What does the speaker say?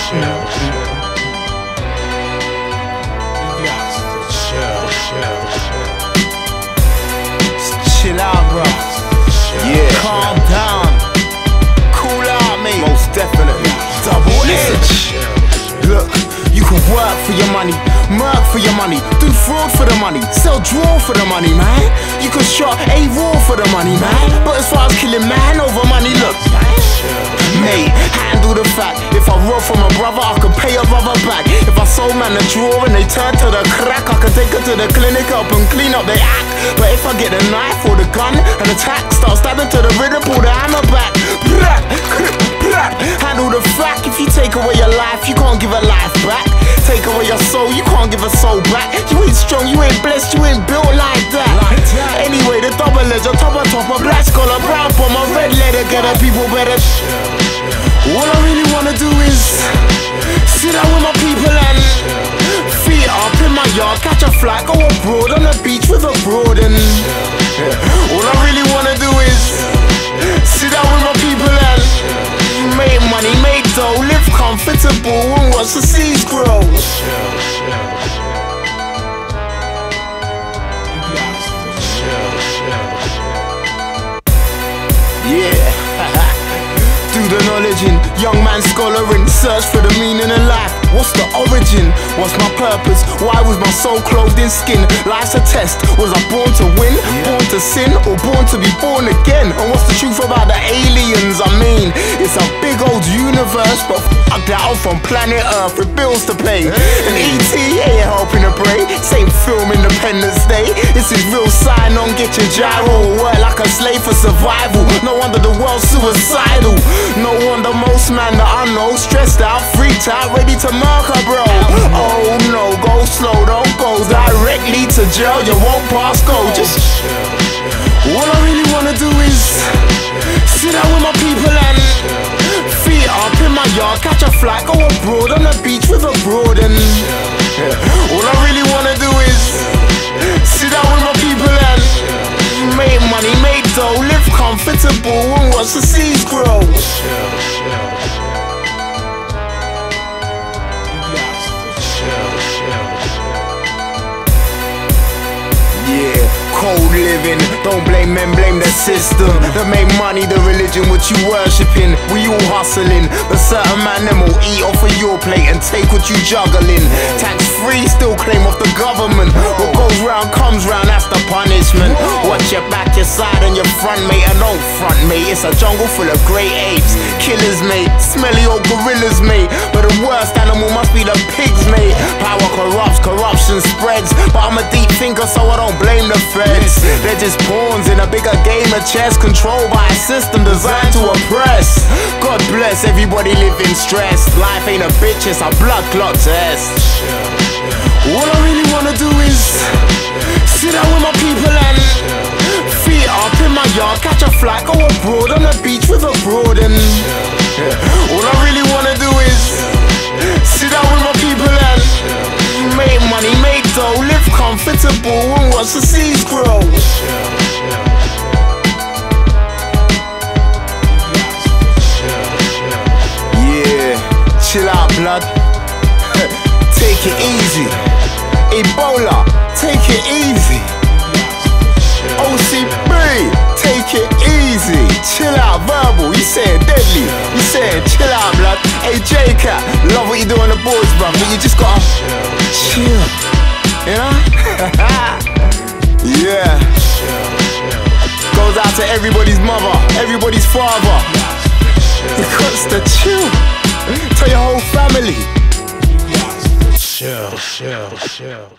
Chill out, bro. Yeah. Calm down. Cool out, mate. Most definitely. Double edge. Look, you can work for your money, murk for your money, do fraud for the money, sell draw for the money, man. You can shot a raw for the money, man. But as far as killing man over money, look, mate, handle the fact. If I rob from a brother, I can pay a brother back. If I sold man a draw and they turn to the crack, I can take her to the clinic, help and clean up their act. But if I get the knife or the gun and attack, start stabbing to the rhythm, pull the hammer back. Handle the fact. If you take away your life, you can't give a life back. Take away your soul, you can't give a soul back. You ain't strong, you ain't blessed, you ain't built like that. Anyway, the double ledger, topper, black scholar, brown bomber, red letter, get the people better. All I really wanna do is sit down with my people and feet up in my yard, catch a flight, go abroad on the beach with a broad. And all I really wanna do is sit down with my people and make money, make dough, live comfortable and watch the seas grow. Yeah. Do the knowledge in, young man scholaring, search for the meaning of life. What's the origin? What's my purpose? Why was my soul clothed in skin? Life's a test. Was I born to win? Born to sin? Or born to be born again? And what's the truth about the aliens? I mean, it's a big old universe, but fuck that, I'm from planet Earth with bills to pay. And E.T. ain't helping to pray. Same film, Independence Day. This is real sign on, get your gyro. Work like a slave for survival. No wonder the world's suicidal. No wonder most man that I know stressed out, freaked out, ready to murder, bro. Oh no, go slow, don't go directly to jail. You won't pass go. Just all I really wanna do is sit down with my people and feet up in my yard, catch a flight, go abroad on the beach with a broad. And all I really wanna do is sit down with my people and make money, make dough, live comfortable and watch the seas grow. Yeah, cold living, don't blame men, blame the system that make money the religion which you worshipping. We all hustling, but certain man them will eat off of your plate and take what you juggling. Tax free, still claim off the government. What goes round comes round, that's the punishment. Watch your back, your side and your front, mate, and don't front, mate. It's a jungle full of great apes, killers, mate, smelly old gorillas, mate. But the worst animal must be the pigs, mate. Power corrupts, corruption spreads, but I'm a deep thinker, so I don't blame the feds. They're just pawns in a bigger game of chess, controlled by a system designed to oppress. God bless everybody living stressed. Life ain't a bitch, it's a blood clot test. All I really wanna do is sit down with my people and feet up in my yard, catch a flight, go abroad on the beach with a broad. And all I really wanna do is sit down with my people and make money, make dough, live comfortable and watch the seas grow. Yeah, chill out, blood. Take it easy. Ebola, take it easy. OCB, take it easy. Chill out, verbal, you saying deadly. You saying chill out, blood. Hey J-Cat, love what you do on the boards, bruv, but you just gotta chill, you know? Yeah. Goes out to everybody's mother, everybody's father. You got to chill. Tell your whole family. Chill.